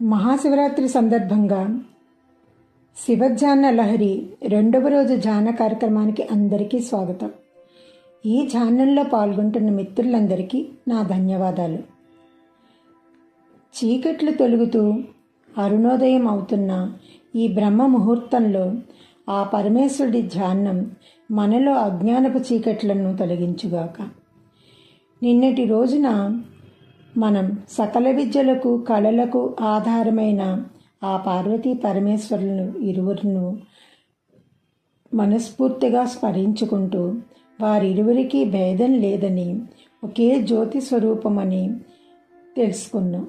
మహాశివరాత్రి సందర్భంగా శివధ్యాన లహరి 2వ రోజు ధ్యాన కార్యక్రమానికి అందరికీ స్వాగతం. ఈ ధ్యానంలో పాల్గొంటున్న మిత్రులందరికీ నా ధన్యవాదాలు. చీకట్లు తొలుగుతూ అరుణోదయం అవుతున్న ఈ బ్రహ్మ ముహూర్తంలో ఆ పరమేశ్వరుడి ధ్యానం మనలో అజ్ఞానపు చీకట్లను తొలగించుగాక. నిన్నటి రోజున మనం సకల విద్యలకు కళలకు ఆధారమైన ఆ పార్వతీ పరమేశ్వరులను ఇరువురును మనస్ఫూర్తిగా స్మరించుకుంటూ వారిరువురికి భేదం లేదని, ఒకే జ్యోతి స్వరూపమని తెలుసుకున్నాం.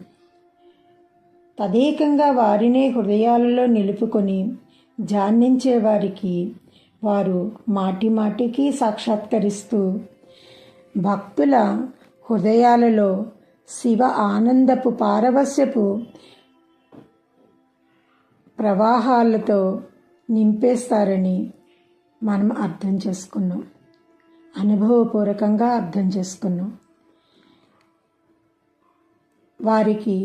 తదేకంగా వారినే హృదయాలలో నిలుపుకొని ధ్యానించే వారికి వారు మాటి మాటికి సాక్షాత్కరిస్తూ భక్తుల హృదయాలలో శివ ఆనందపు పారవస్యపు ప్రవాహాలతో నింపేస్తారని మనం అర్థం చేసుకున్నాం, అనుభవపూర్వకంగా అర్థం చేసుకున్నాం. వారికి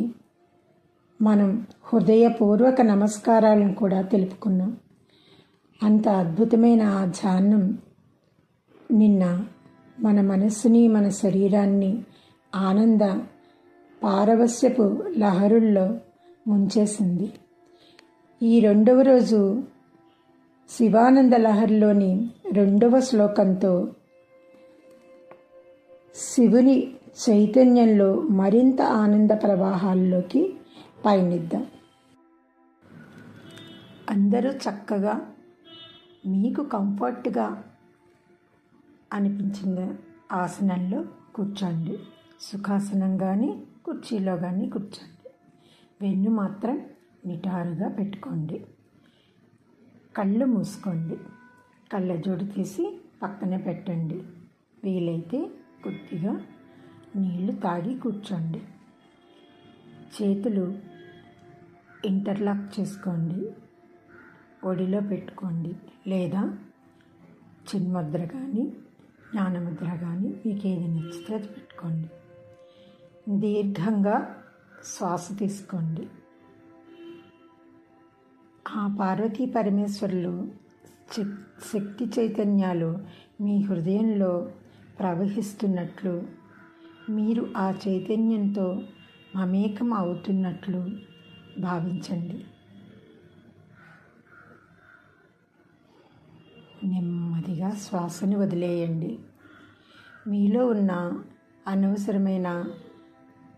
మనం హృదయపూర్వక నమస్కారాలను కూడా తెలుపుకున్నాం. అంత అద్భుతమైన ఆ ధ్యానం నిన్న మన మనస్సుని, మన శరీరాన్ని ఆనంద పారవస్యపు లహరుల్లో ముంచేసింది. ఈ 2వ రోజు శివానంద లహరిలోని 2వ శ్లోకంతో శివుని చైతన్యంలో మరింత ఆనంద ప్రవాహాల్లోకి పయనిద్దాం. అందరూ చక్కగా మీకు కంఫర్ట్గా అనిపించిన ఆసనంలో కూర్చోండి. సుఖాసనం కానీ కుర్చీలో కానీ కూర్చోండి. వెన్ను మాత్రం నిటారుగా పెట్టుకోండి. కళ్ళు మూసుకోండి. కళ్ళజోడు తీసి పక్కన పెట్టండి. వీలైతే కొద్దిగా నీళ్లు తాగి కూర్చోండి. చేతులు ఇంటర్లాక్ చేసుకోండి. ఒడిలో పెట్టుకోండి. లేదా చిన్ముద్ర కానీ జ్ఞానముద్ర కానీ మీకు ఏది నచ్చితే అది పెట్టుకోండి. దీర్ఘంగా శ్వాస తీసుకోండి. ఆ పార్వతీ పరమేశ్వరులు శక్తి చైతన్యాలు మీ హృదయంలో ప్రవహిస్తున్నట్లు, మీరు ఆ చైతన్యంతో మమేకం అవుతున్నట్లు భావించండి. నెమ్మదిగా శ్వాసను వదిలేయండి. మీలో ఉన్న అనవసరమైన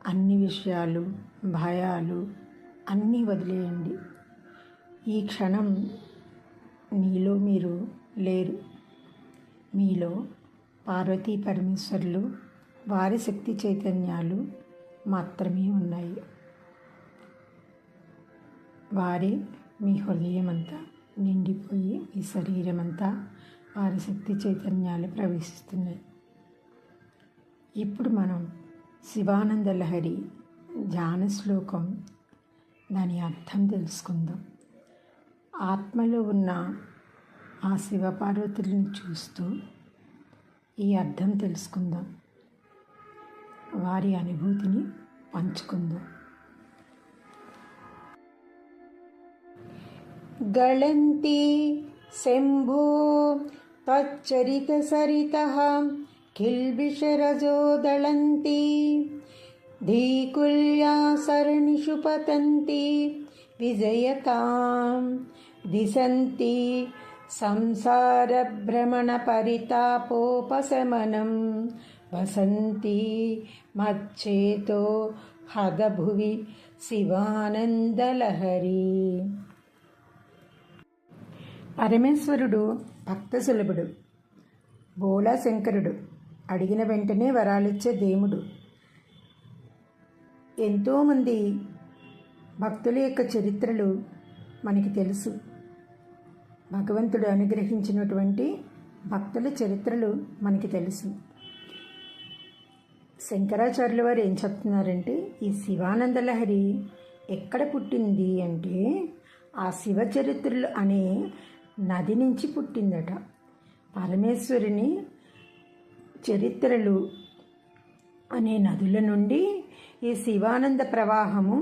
అన్ని విషయాలు, భయాలు అన్నీ వదిలేయండి. ఈ క్షణం మీలో మీరు లేరు. మీలో పార్వతీ పరమేశ్వరులు, వారి శక్తి చైతన్యాలు మాత్రమే ఉన్నాయి. వారే మీ హృదయమంతా నిండిపోయి మీ శరీరం అంతా వారి శక్తి చైతన్యాలు ప్రవేశిస్తున్నాయి. ఇప్పుడు మనం శివానంద లహరి ధ్యాన శ్లోకం, దాని అర్థం తెలుసుకుందాం. ఆత్మలో ఉన్న ఆ శివపార్వతులను చూస్తూ ఈ అర్థం తెలుసుకుందాం. వారి అనుభూతిని పంచుకుందాం. గళంతి శంభో తచ్చరిత సరితః కిల్బిషరజో దళంతి ధీకుల్యా సరణిషు పతంతి విజయతాం దిశంతి సంసార భ్రమణ పరితాపోపశమనం వసంతి మచ్చేతో హదభువి శివానందలహరి. పరమేశ్వరుడు భక్త సులభుడు, బోళా శంకరుడు, అడిగిన వెంటనే వరాలిచ్చే దేవుడు. ఎంతోమంది భక్తుల యొక్క చరిత్రలు మనకి తెలుసు. భగవంతుడు అనుగ్రహించినటువంటి భక్తుల చరిత్రలు మనకి తెలుసు. శంకరాచార్యుల వారు ఏం చెప్తున్నారంటే, ఈ శివానందలహరి ఎక్కడ పుట్టింది అంటే ఆ శివచరిత్రలు అనే నది నుంచి పుట్టిందట. పరమేశ్వరుని చరిత్రలు అనే నదుల నుండి ఈ శివానంద ప్రవాహము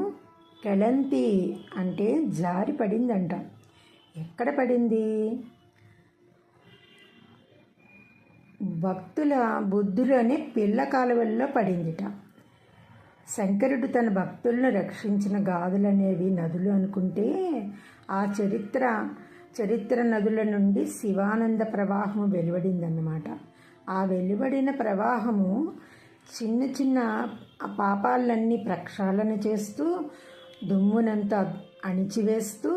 కెళంతి అంటే జారి పడిందంట. ఎక్కడ పడింది? భక్తుల బుద్ధులోని పిల్ల కాలువల్లో పడిందిట. శంకరుడు తన భక్తులను రక్షించిన గాథలనేవి నదులు అనుకుంటే, ఆ చరిత్ర నదుల నుండి శివానంద ప్రవాహము వెలువడిందన్నమాట. ఆ వెలువడిన ప్రవాహము చిన్న చిన్న పాపాలన్నీ ప్రక్షాళన చేస్తూ, దుమ్మునంతా అణిచివేస్తూ,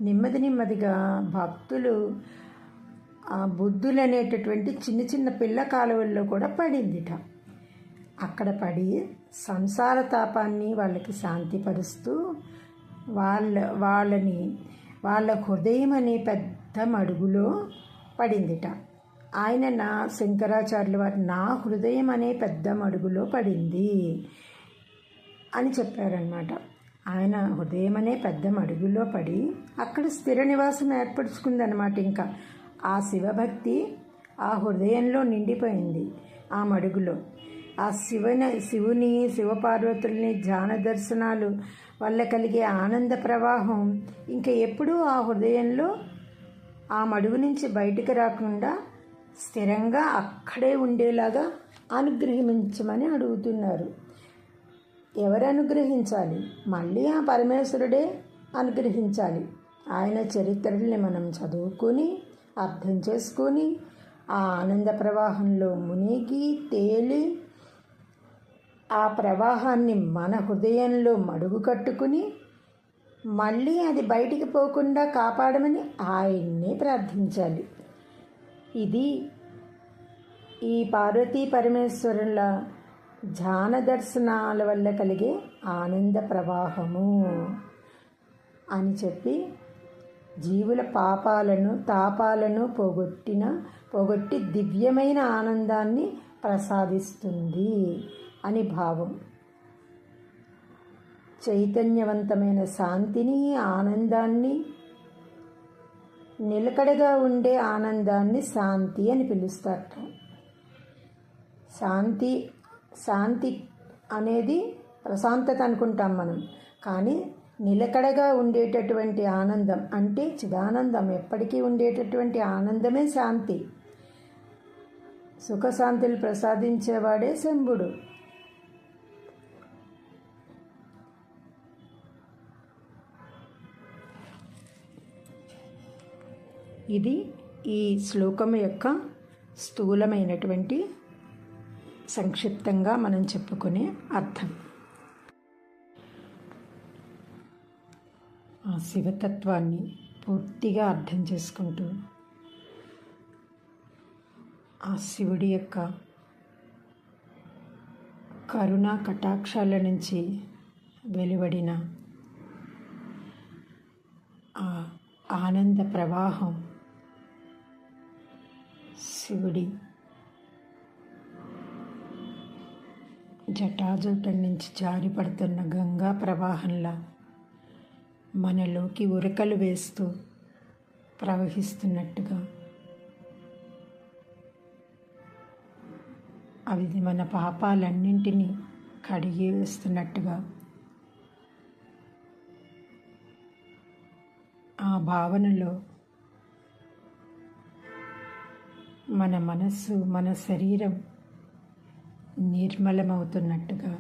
నెమ్మదిగా భక్తులు ఆ బుద్ధులు అనేటటువంటి చిన్న చిన్న పిల్ల కాలువల్లో కూడా పడిందిట. అక్కడ పడి సంసార తాపాన్ని వాళ్ళకి శాంతిపరుస్తూ, వాళ్ళ హృదయం అనే పెద్ద మడుగులో పడిందిట. ఆయన శంకరాచార్యుల వారు నా హృదయం అనే పెద్ద మడుగులో పడింది అని చెప్పారనమాట. ఆయన హృదయం అనే పెద్ద మడుగులో పడి అక్కడ స్థిర నివాసం ఏర్పరచుకుందనమాట. ఇంకా ఆ శివభక్తి ఆ హృదయంలో నిండిపోయింది. ఆ మడుగులో ఆ శివుని శివపార్వతుల్ని ధ్యాన దర్శనాలు వల్ల కలిగే ఆనంద ప్రవాహం ఇంకా ఎప్పుడూ ఆ హృదయంలో ఆ మడుగు నుంచి బయటికి రాకుండా స్థిరంగా అక్కడే ఉండేలాగా అనుగ్రహించమని అడుగుతున్నారు. ఎవరు అనుగ్రహించాలి? మళ్ళీ ఆ పరమేశ్వరుడే అనుగ్రహించాలి. ఆయన చరిత్రల్ని మనం చదువుకొని అర్థం చేసుకొని ఆ ఆనంద ప్రవాహంలో మునిగి తేలి ఆ ప్రవాహాన్ని మన హృదయంలో మడుగు కట్టుకుని మళ్ళీ అది బయటికి పోకుండా కాపాడమని ఆయన్నే ప్రార్థించాలి. ఇది ఈ పార్వతీ పరమేశ్వరుల ధ్యాన దర్శనాల వల్ల కలిగే ఆనంద ప్రవాహము అని చెప్పి, జీవుల పాపాలను తాపాలను పోగొట్టి దివ్యమైన ఆనందాన్ని ప్రసాదిస్తుంది అని భావం. చైతన్యవంతమైన శాంతిని, ఆనందాన్ని, నిలకడగా ఉండే ఆనందాన్ని శాంతి అని పిలుస్తారట. శాంతి అనేది ప్రశాంతత అనుకుంటాం మనం, కానీ నిలకడగా ఉండేటటువంటి ఆనందం అంటే చిదానందం, ఎప్పటికీ ఉండేటటువంటి ఆనందమే శాంతి. సుఖశాంతులు ప్రసాదించేవాడే శంభుడు. ఇది ఈ శ్లోకం యొక్క స్థూలమైనటువంటి సంక్షిప్తంగా మనం చెప్పుకునే అర్థం. ఆ శివతత్వాన్ని పూర్తిగా అర్థం చేసుకుంటూ, ఆ శివుడి యొక్క కరుణా కటాక్షాల నుంచి వెలువడిన ఆ ఆనంద ప్రవాహం, శివుడి జటాజూటం నుంచి జారిపడుతున్న గంగా ప్రవాహంలా మనలోకి ఉరకలు వేస్తూ ప్రవహిస్తున్నట్టుగా, అవి మన పాపాలన్నింటినీ కడిగి వేస్తున్నట్టుగా, ఆ భావనలో మన మనస్సు, మన శరీరం నిర్మలమవుతున్నట్టుగా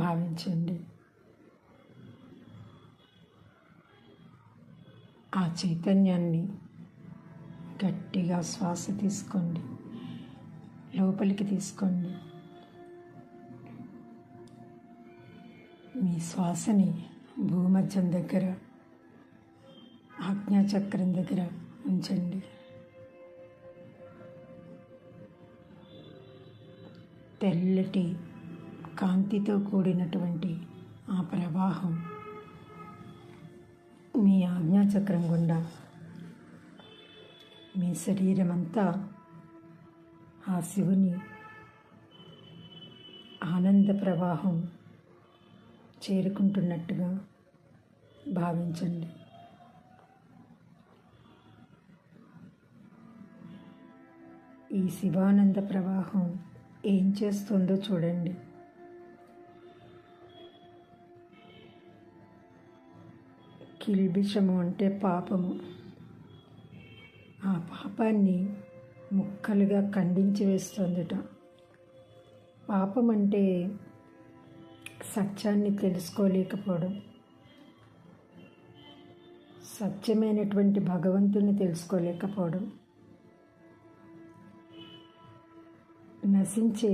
భావించండి. ఆ చైతన్యాన్ని గట్టిగా శ్వాస తీసుకోండి, లోపలికి తీసుకోండి. మీ శ్వాసని భూమధ్యం దగ్గర, ఆజ్ఞాచక్రం దగ్గర ఉంచండి. తెల్లటి కాంతితో కూడినటువంటి ఆ ప్రవాహం మీ ఆజ్ఞాచక్రం గుండా మీ శరీరం అంతా ఆ శివుని ఆనంద ప్రవాహం చేరుకుంటున్నట్టుగా భావించండి. ఈ శివానంద ప్రవాహం ఏం చేస్తుందో చూడండి. కిల్బిషము అంటే పాపము. ఆ పాపాన్ని ముక్కలుగా ఖండించి వేస్తుందట. పాపం అంటే సత్యాన్ని తెలుసుకోలేకపోవడం, సత్యమైనటువంటి భగవంతుని తెలుసుకోలేకపోవడం, నశించే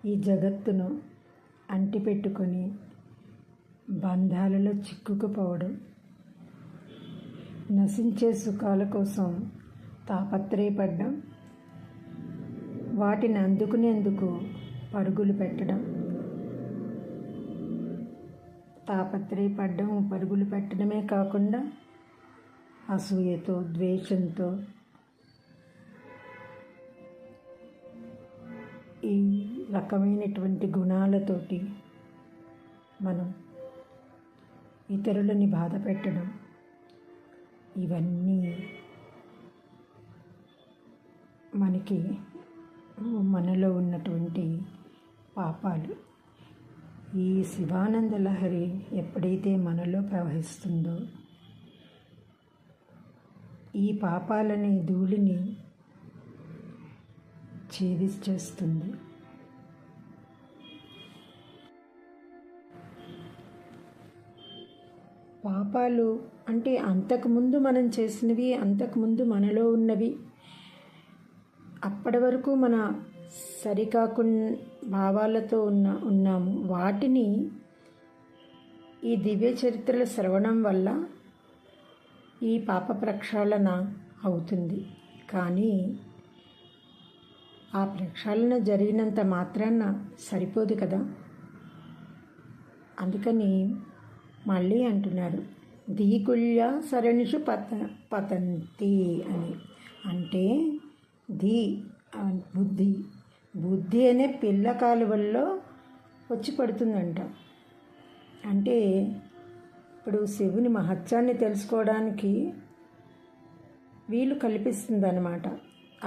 ఈ జగత్తును అంటిపెట్టుకొని బంధాలలో చిక్కుకుపోవడం, నశించే సుఖాల కోసం తాపత్రయపడడం, వాటిని అందుకునేందుకు పరుగులు పెట్టడం, తాపత్రయపడడం పరుగులు పెట్టడమే కాకుండా అసూయతో, ద్వేషంతో, ఈ రకమైనటువంటి గుణాలతోటి మనం ఇతరులని బాధ పెట్టడం, ఇవన్నీ మనలో ఉన్నటువంటి పాపాలు. ఈ శివానంద లహరి ఎప్పుడైతే మనలో ప్రవహిస్తుందో ఈ పాపాలని ధూళిని ఛేదించేస్తుంది. పాపాలు అంటే అంతకుముందు మనం చేసినవి, అంతకుముందు మనలో ఉన్నవి, అప్పటి వరకు మన సరికాకుండా భావాలతో ఉన్నాము. వాటిని ఈ దివ్య చరిత్రల శ్రవణం వల్ల ఈ పాప ప్రక్షాళన అవుతుంది. కానీ ఆ ప్రక్షాళన జరిగినంత మాత్రాన సరిపోదు కదా. అందుకని మళ్ళీ అంటున్నారు, ధీకుల్య సరణిషు పతంతి అని. అంటే బుద్ధి అనే పిల్ల కాలువల్లో వచ్చి పడుతుందంట. అంటే ఇప్పుడు శివుని మహత్యాన్ని తెలుసుకోవడానికి వీలు కల్పిస్తుంది అన్నమాట.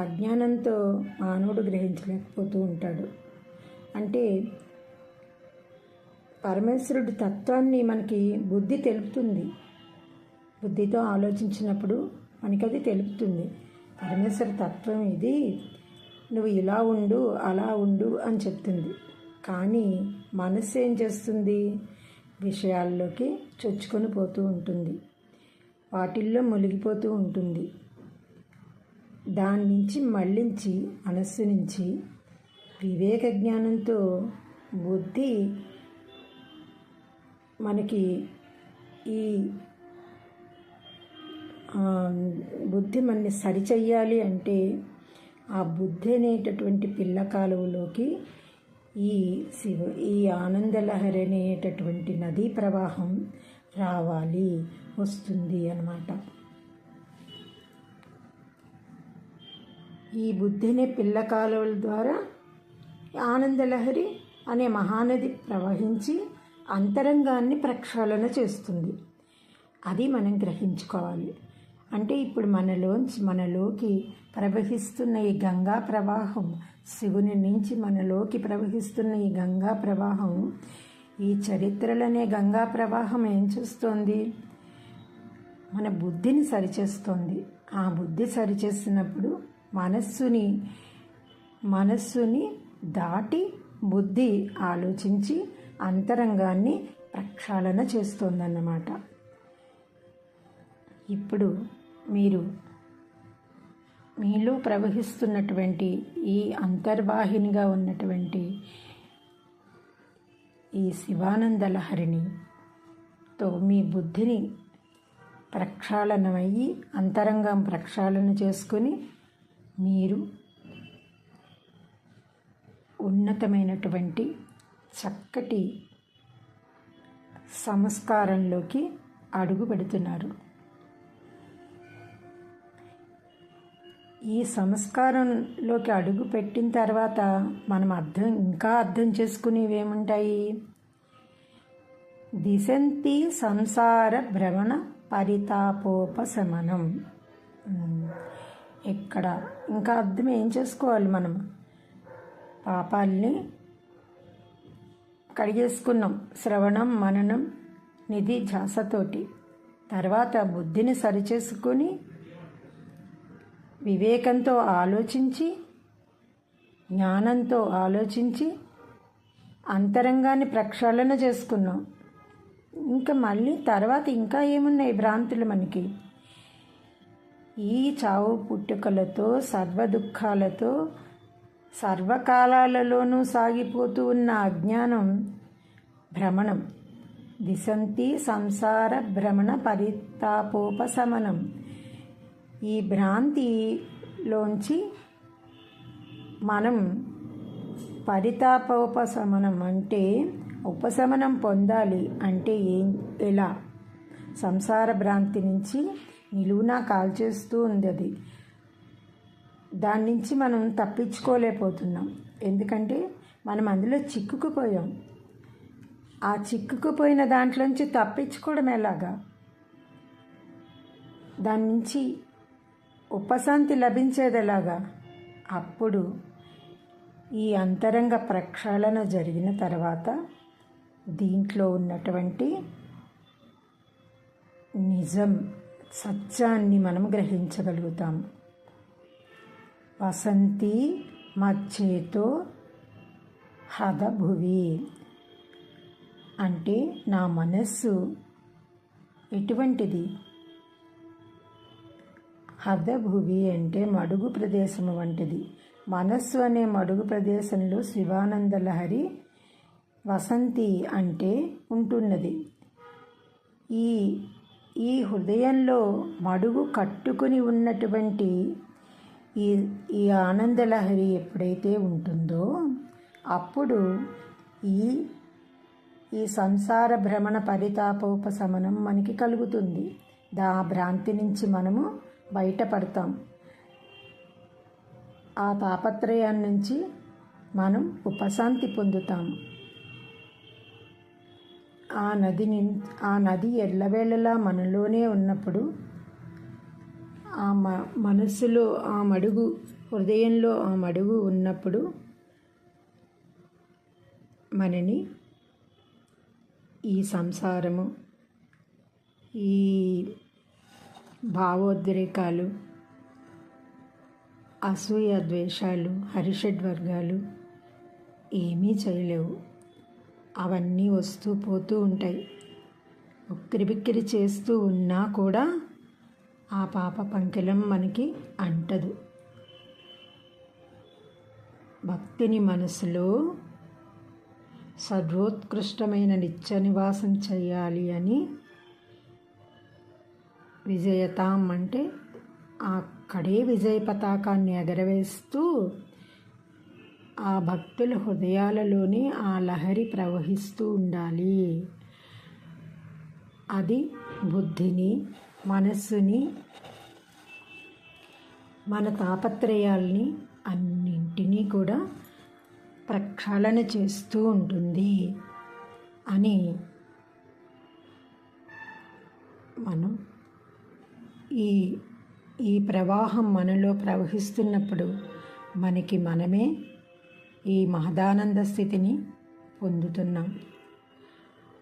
అజ్ఞానంతో మానవుడు గ్రహించలేకపోతూ ఉంటాడు. అంటే పరమేశ్వరుడి తత్వాన్ని మనకి బుద్ధి తెలుపుతుంది. బుద్ధితో ఆలోచించినప్పుడు మనకి అది తెలుపుతుంది. పరమేశ్వర తత్వం ఇది, నువ్వు ఇలా ఉండు, అలా ఉండు అని చెప్తుంది. కానీ మనస్సు ఏం చేస్తుంది? విషయాల్లోకి చొచ్చుకొని పోతూ ఉంటుంది, వాటిల్లో మునిగిపోతూ ఉంటుంది. దాని నుంచి మళ్ళించి మనస్సు నుంచి వివేక జ్ఞానంతో బుద్ధి మనకి ఈ బుద్ధి మనని సరిచెయ్యాలి అంటే ఆ బుద్ధి అనేటటువంటి పిల్ల కాలువలోకి ఈ ఆనందలహరి అనేటటువంటి నదీ ప్రవాహం రావాలి, వస్తుంది అన్నమాట. ఈ బుద్ధి అనే పిల్ల కాలువల ద్వారా ఆనందలహరి అనే మహానది ప్రవహించి అంతరంగాన్ని ప్రక్షాళన చేస్తుంది. అది మనం గ్రహించుకోవాలి. అంటే ఇప్పుడు మనలోకి ప్రవహిస్తున్న ఈ గంగా ప్రవాహం, శివుని నుంచి మనలోకి ప్రవహిస్తున్న ఈ గంగా ప్రవాహం, ఈ చరిత్రలనే గంగా ప్రవాహం ఏం చేస్తోంది? మన బుద్ధిని సరిచేస్తోంది. ఆ బుద్ధి సరిచేసినప్పుడు మనస్సుని దాటి బుద్ధి ఆలోచించి అంతరంగాన్ని ప్రక్షాళన చేస్తోందన్నమాట. ఇప్పుడు మీలో ప్రవహిస్తున్నటువంటి ఈ అంతర్వాహినిగా ఉన్నటువంటి ఈ శివానంద లహరినితో మీ బుద్ధిని ప్రక్షాళనమయ్యి అంతరంగం ప్రక్షాళన చేసుకొని మీరు ఉన్నతమైనటువంటి చక్కటి సంస్కారంలోకి అడుగు పెడుతున్నారు. ఈ సంస్కారంలోకి అడుగు పెట్టిన తర్వాత మనం ఇంకా అర్థం చేసుకునేవేముంటాయి? దిశంతి సంసార భ్రమణ పరితాపోపశమనం. ఇక్కడ ఇంకా అర్థం ఏం చేసుకోవాలి? మనం పాపాలని కడిగేసుకున్నాం. శ్రవణం, మననం, నిధి ధ్యాసతోటి తర్వాత బుద్ధిని సరిచేసుకొని వివేకంతో ఆలోచించి జ్ఞానంతో ఆలోచించి అంతరంగాన్ని ప్రక్షాళన చేసుకున్నాం. ఇంకా మళ్ళీ తర్వాత ఇంకా ఏమున్నాయి భ్రాంతులు మనకి? ఈ చావు పుట్టుకలతో సర్వ దుఃఖాలతో సర్వకాలాలలోనూ సాగిపోతూ ఉన్న అజ్ఞానం భ్రమణం. దిశంతి సంసార భ్రమణ పరితాపోపశమనం. ఈ భ్రాంతిలోంచి మనం పరితాపోపశమనం అంటే ఉపశమనం పొందాలి అంటే ఎలా? సంసార భ్రాంతి నుంచి నిలువునా కాల్చేస్తూ ఉంది అది. దాని నుంచి మనం తప్పించుకోలేకపోతున్నాం. ఎందుకంటే మనం అందులో చిక్కుకుపోయాం. ఆ చిక్కుకుపోయిన దాంట్లోంచి తప్పించుకోవడం ఎలాగా? దాని నుంచి ఉపశాంతి లభించేది ఎలాగా? అప్పుడు ఈ అంతరంగ ప్రక్షాళన జరిగిన తర్వాత దీంట్లో ఉన్నటువంటి నిజం సత్యాన్ని మనం గ్రహించగలుగుతాం. వసంతి మచ్చేతో హదభువి అంటే నా మనస్సు ఎటువంటిది? హదభువి అంటే మడుగు ప్రదేశము వంటిది. మనస్సు అనే మడుగు ప్రదేశంలో శివానంద లహరి వసంతి అంటే ఉంటున్నది. ఈ హృదయంలో మడుగు కట్టుకుని ఉన్నటువంటి ఈ ఆనందలహరి ఎప్పుడైతే ఉంటుందో అప్పుడు ఈ సంసార భ్రమణ పరితాపోపశమనం మనకి కలుగుతుంది. ఆ భ్రాంతి నుంచి మనము బయటపడతాం. ఆ తాపత్రయాన్ని నుంచి మనం ఉపశాంతి పొందుతాం. ఆ నది ఎల్లవేళలా మనలోనే ఉన్నప్పుడు మనస్సులో ఆ మడుగు, హృదయంలో ఆ మడుగు ఉన్నప్పుడు మనని ఈ సంసారము, ఈ భావోద్రేకాలు, అసూయ ద్వేషాలు, హరిషడ్వర్గాలు ఏమీ చేయలేవు. అవన్నీ వస్తూ పోతూ ఉంటాయి. ఉక్కిరిబిక్కిరి చేస్తూ ఉన్నా కూడా ఆ పాప పంకిలం మనకి అంటదు. భక్తిని మనసులో సర్వోత్కృష్టమైన నిత్య నివాసం చేయాలి అని విజయతాం అంటే అక్కడే విజయ పతాకాన్ని ఎగరవేస్తూ ఆ భక్తుల హృదయాలలోనే ఆ లహరి ప్రవహిస్తూ ఉండాలి. అది బుద్ధిని, మనస్సుని, మన తాపత్రయాల్ని అన్నింటినీ కూడా ప్రక్షాళన చేస్తూ ఉంటుంది అని మనం ఈ ప్రవాహం మనలో ప్రవహిస్తున్నప్పుడు మనకి మనమే ఈ మహదానంద స్థితిని పొందుతున్నాం.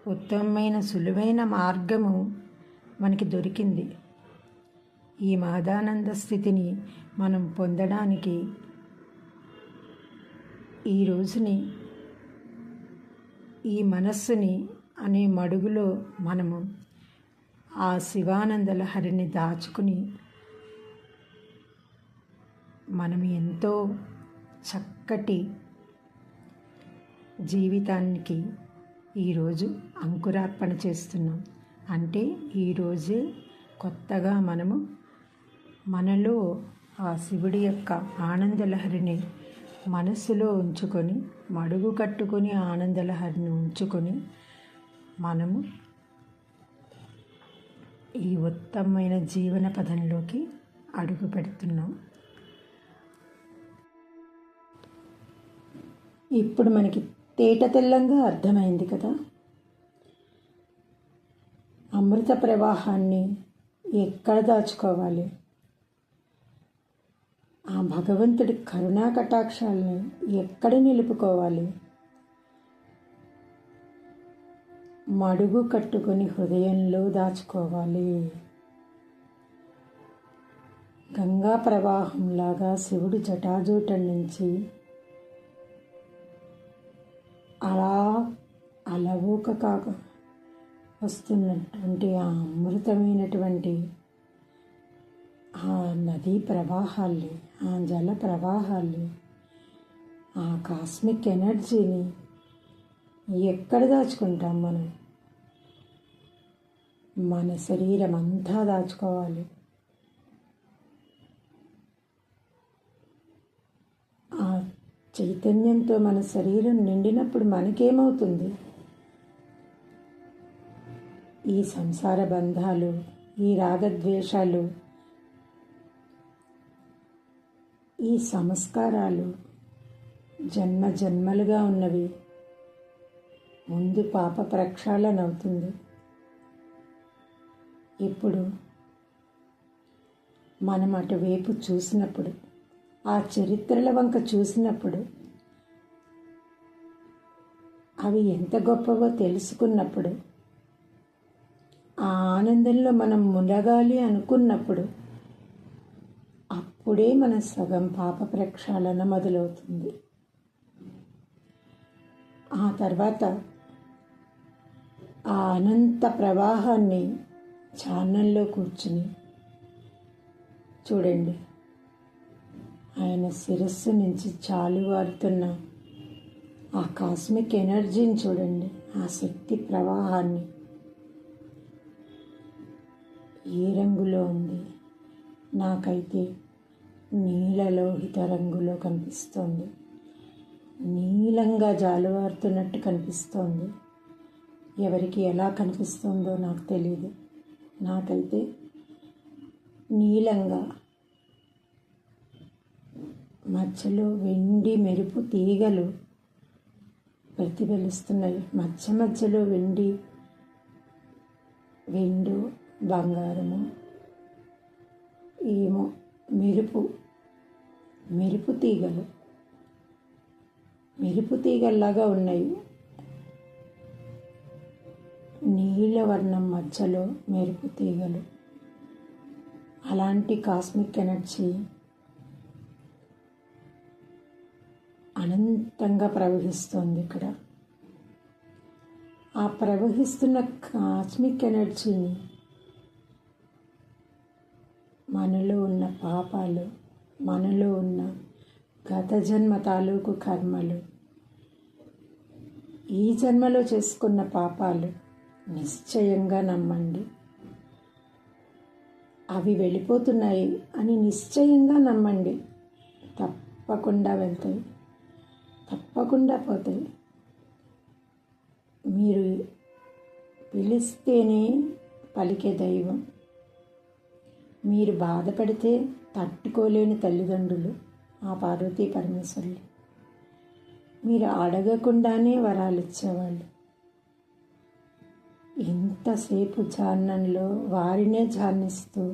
ఉత్తమమైన సులువైన మార్గము మనకి దొరికింది. ఈ మహదానంద స్థితిని మనం పొందడానికి ఈ రోజుని, ఈ మనస్సుని అనే మడుగులో మనము ఆ శివానంద లహరిని దాచుకుని మనం ఎంతో చక్కటి జీవితానికి ఈరోజు అంకురార్పణ చేస్తున్నాం. అంటే ఈరోజే కొత్తగా మనలో ఆ శివుడి యొక్క ఆనందలహరిని మనస్సులో ఉంచుకొని, మడుగు కట్టుకొని ఆనందలహరిని ఉంచుకొని మనము ఈ ఉత్తమమైన జీవన పదంలోకి అడుగు పెడుతున్నాం. ఇప్పుడు మనకి తేట తెల్లంగా అర్థమైంది కదా, అమృత ప్రవాహాన్ని ఎక్కడ దాచుకోవాలి, ఆ భగవంతుడి కరుణా కటాక్షాలని ఎక్కడ నిలుపుకోవాలి, మడుగు కట్టుకొని హృదయంలో దాచుకోవాలి. గంగా ప్రవాహంలాగా శివుడు జటాజూటం నుంచి అలా అలవోక కాక వస్తున్నటువంటి ఆ అమృతమైనటువంటి ఆ నదీ ప్రవాహాల్ని, ఆ జల ప్రవాహాల్ని, ఆ కాస్మిక్ ఎనర్జీని ఎక్కడ దాచుకుంటాం మనం? మన శరీరం అంతా దాచుకోవాలి. ఆ చైతన్యంతో మన శరీరం నిండినప్పుడు మనకేమవుతుంది? ఈ సంసార బంధాలు, ఈ రాగద్వేషాలు, ఈ సంస్కారాలు జన్మ జన్మలుగా ఉన్నవి ముందు పాప ప్రక్షాళన అవుతుంది. ఇప్పుడు మనం అటువైపు చూసినప్పుడు, ఆ చరిత్రల వంక చూసినప్పుడు, అవి ఎంత గొప్పవో తెలుసుకున్నప్పుడు, ఆ ఆనందంలో మనం మునగాలి అనుకున్నప్పుడు, అప్పుడే మన సగం పాప ప్రక్షాళన మొదలవుతుంది. ఆ తర్వాత ఆ అనంత ప్రవాహాన్ని ఛానల్లో కూర్చుని చూడండి. ఆయన శిరస్సు నుంచి చాలువారుతున్న ఆ కాస్మిక్ ఎనర్జీని చూడండి, ఆ శక్తి ప్రవాహాన్ని. ఏ రంగులో ఉంది? నాకైతే నీలలోహిత రంగులో కనిపిస్తోంది. నీలంగా జాలువారుతున్నట్టు కనిపిస్తోంది. ఎవరికి ఎలా కనిపిస్తుందో నాకు తెలియదు. నాకైతే నీలంగా, మధ్యలో వెండి మెరుపు తీగలు ప్రతిఫలిస్తున్నాయి. మధ్యలో వెండు బంగారము ఏమో మెరుపు తీగల్లాగా ఉన్నాయి. నీలవర్ణం మధ్యలో మెరుపు తీగలు. అలాంటి కాస్మిక్ ఎనర్జీ అనంతంగా ప్రవహిస్తోంది ఇక్కడ. ఆ ప్రవహిస్తున్న కాస్మిక్ ఎనర్జీని మనలో ఉన్న పాపాలు, మనలో ఉన్న గత జన్మ తాలూకు కర్మలు, ఈ జన్మలో చేసుకున్న పాపాలు నిశ్చయంగా నమ్మండి. అవి వెళ్ళిపోతున్నాయి అని నిశ్చయంగా నమ్మండి. తప్పకుండా వెళ్తాయి, తప్పకుండా పోతాయి. మీరు పిలిస్తేనే పలికే దైవం. మీరు బాధపడితే తట్టుకోలేని తల్లిదండ్రులు ఆ పార్వతీ పరమేశ్వరులు. మీరు అడగకుండానే వరాలు ఇచ్చేవాళ్ళు. ఎంతసేపు ధ్యానంలో వారినే ధ్యానిస్తూ,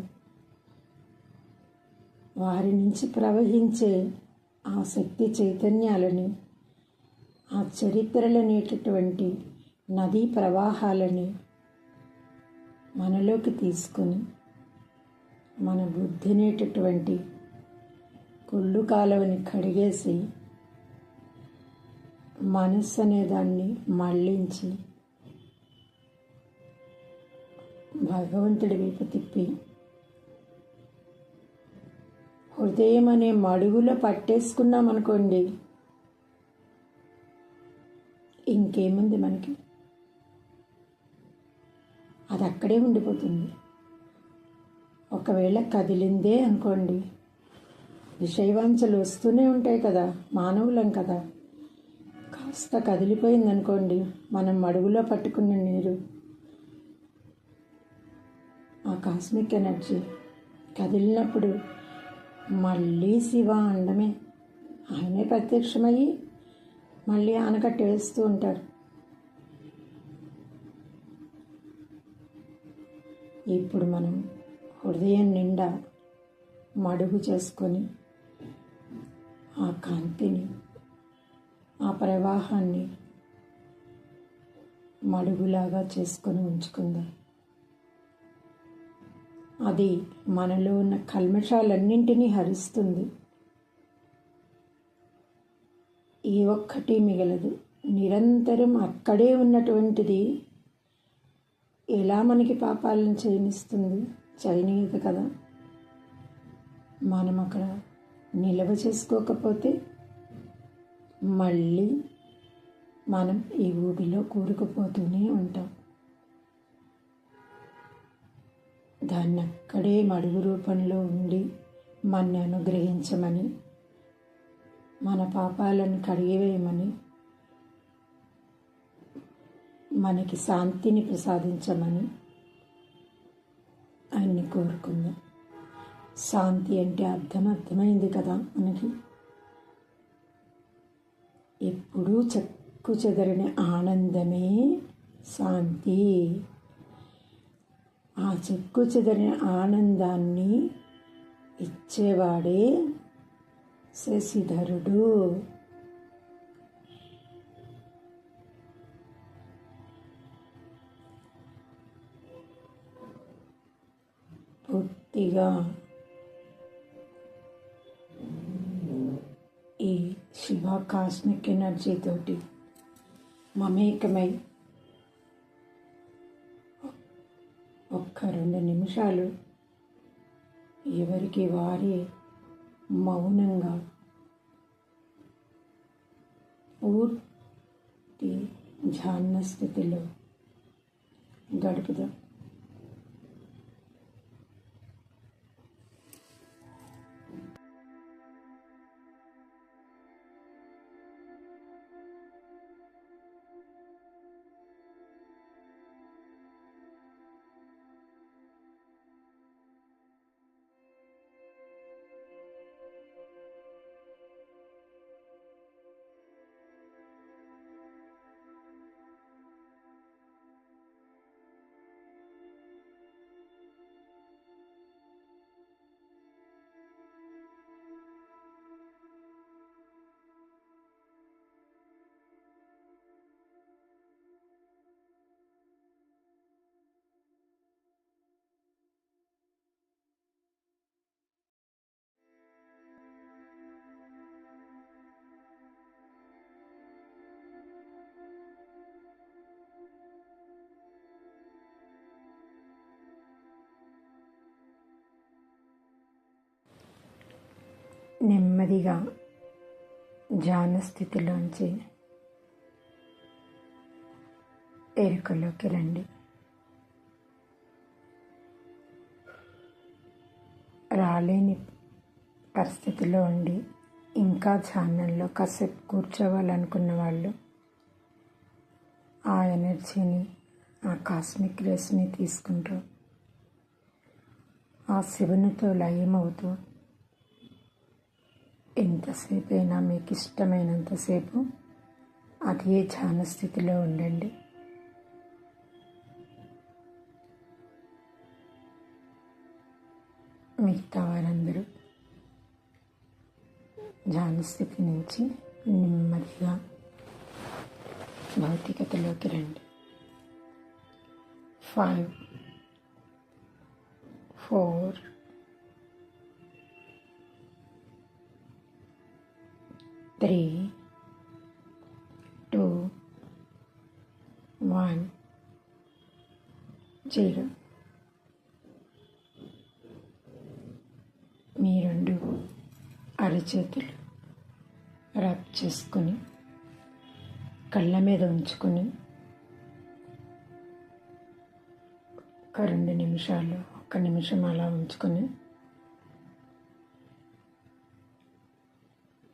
వారి నుంచి ప్రవహించే ఆ శక్తి చైతన్యాలని, ఆ చరిత్రలనేటటువంటి నదీ ప్రవాహాలని మనలోకి తీసుకొని, మన బుద్ధినేటటువంటి కుళ్ళు కాలువని కడిగేసి, మనస్సు అనేదాన్ని మళ్ళించి భగవంతుడి వైపు తిప్పి, హృదయం అనే మడుగులో పట్టేసుకున్నామనుకోండి, ఇంకేముంది మనకి? అది అక్కడే ఉండిపోతుంది. ఒకవేళ కదిలిందే అనుకోండి, విషయవాంఛలు వస్తూనే ఉంటాయి కదా, మానవులం కదా. కాస్త కదిలిపోయిందనుకోండి, మనం మడుగులో పట్టుకున్న నీరు, ఆ కాస్మిక్ ఎనర్జీ కదిలినప్పుడు మళ్ళీ శివ అండమే. ఆయనే ప్రత్యక్షమయ్యి మళ్ళీ ఆనకట్ట వేస్తూ ఉంటారు. ఇప్పుడు మనం హృదయం నిండా మడుగు చేసుకొని ఆ కాంతిని, ఆ ప్రవాహాన్ని మడుగులాగా చేసుకొని ఉంచుకుందాం. అది మనలో ఉన్న కల్మషాలన్నింటినీ హరిస్తుంది. ఏ ఒక్కటి మిగలదు. నిరంతరం అక్కడే ఉన్నటువంటిది ఎలా మనకి పాపాలను చేయనీయదు కదా. మనం అక్కడ నిల్వ చేసుకోకపోతే మళ్ళీ మనం ఈ ఊబిలో కూరుకుపోతూనే ఉంటాం. దాన్ని అక్కడే మడుగు రూపంలో ఉండి మనని అనుగ్రహించమని, మన పాపాలను కడిగివేయమని, మనకి శాంతిని ప్రసాదించమని ఆయన్ని కోరుకుందాం. శాంతి అంటే అర్థమైంది కదా మనకి. ఎప్పుడూ చెక్కు చెదరని ఆనందమే శాంతి. ఆ చెక్కు చెదరని ఆనందాన్ని ఇచ్చేవాడే శశిధరుడు. పూర్తిగా ఈ శివ కాస్మిక్ ఎనర్జీ తోటి మమేకమై ఒక్క 2 నిమిషాలు ఎవరికి వారే మౌనంగా పూర్తి ధ్యాన స్థితిలో గడుపుదాం. నెమ్మదిగా ధ్యాన స్థితిలోంచి ఎరుకలోకి రండి. రాలేని పరిస్థితిలో ఉండి ఇంకా ధ్యానంలో కాసేపు కూర్చోవాలనుకున్న వాళ్ళు ఆ ఎనర్జీని, ఆ కాస్మిక్ రేస్ని తీసుకుంటూ ఆ శివునితో లయమవుతూ ఎంతసేపు అయినా మీకు ఇష్టమైనంతసేపు అదే ధ్యాన స్థితిలో ఉండండి. మిగతా వారందరూ ధ్యాన స్థితి నుంచి నెమ్మదిగా భౌతికతలోకి రండి. 5, 4, 3, 2, 1, 0. మీ 2 అరచేతులు రబ్ చేసుకొని కళ్ళ మీద ఉంచుకొని ఒక 2 నిమిషాలు, 1 నిమిషం అలా ఉంచుకొని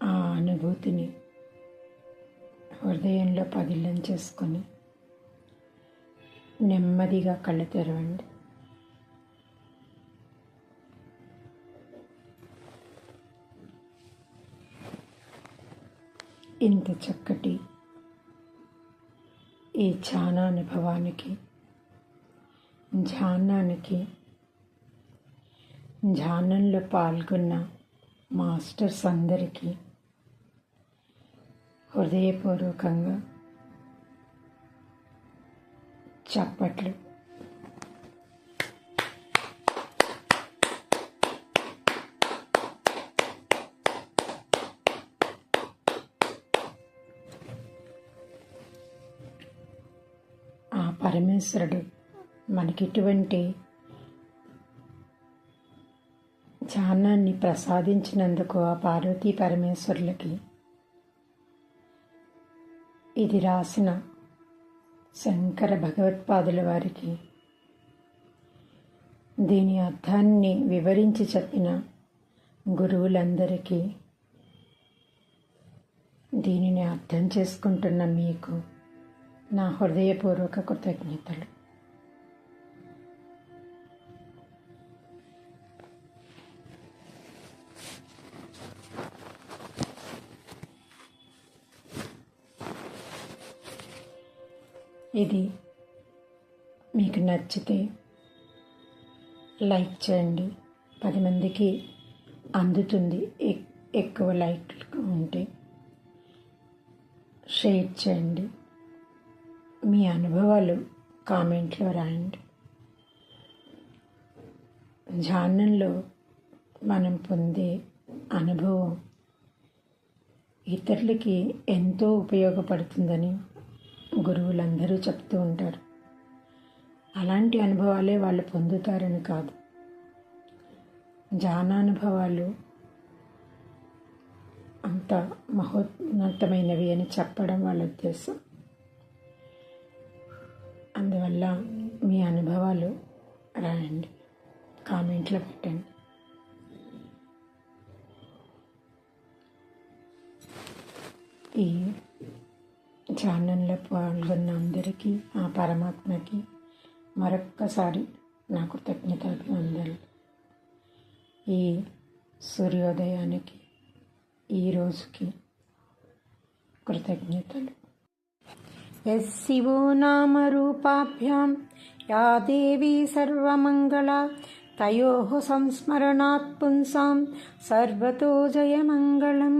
ఆ అనుభూతిని హృదయంలో పదిలం చేసుకొని నెమ్మదిగా కళ్ళు తెరవండి. ఇంత చక్కటి ఈ ధ్యానానుభవానికి, ధ్యానంలో పాల్గొన్న మాస్టర్స్ అందరికీ హృదయపూర్వకంగా చప్పట్లు. ఆ పరమేశ్వరుడు మనకిటువంటి ధ్యానాన్ని ప్రసాదించినందుకు ఆ పార్వతీ పరమేశ్వరులకి ఇది రాసిన శంకర భగవత్పాదుల వారికి, దీని అర్థాన్ని వివరించి చెప్పిన గురువులందరికీ, దీనిని అర్థం చేసుకుంటున్న మీకు నా హృదయపూర్వక కృతజ్ఞతలు. ఇది మీకు నచ్చితే లైక్ చేయండి, 10 మందికి అందుతుంది. ఎక్కువ లైక్లు ఉంటే షేర్ చేయండి. మీ అనుభవాలు కామెంట్లో రాయండి. ధ్యానంలో మనం పొందే అనుభవం ఇతరులకి ఎంతో ఉపయోగపడుతుందని గురువులందరూ చెప్తూ ఉంటారు. అలాంటి అనుభవాలే వాళ్ళు పొందుతారని కాదు, ధ్యానానుభవాలు అంత మహోన్నతమైనవి అని చెప్పడం వాళ్ళ ఉద్దేశం. అందువల్ల మీ అనుభవాలు రాయండి, కామెంట్లో పెట్టండి. ఈ ధ్యానంలో పాల్గొన్న అందరికీ, ఆ పరమాత్మకి మరొక్కసారి నా కృతజ్ఞతలు. ఈ సూర్యోదయానికి, ఈ రోజుకి కృతజ్ఞతలు. శివో నామ రూపాభ్యాం యా దేవీ సర్వమంగళా తయోః సంస్మరణాత్ పుంసాం సర్వతో జయమంగళం.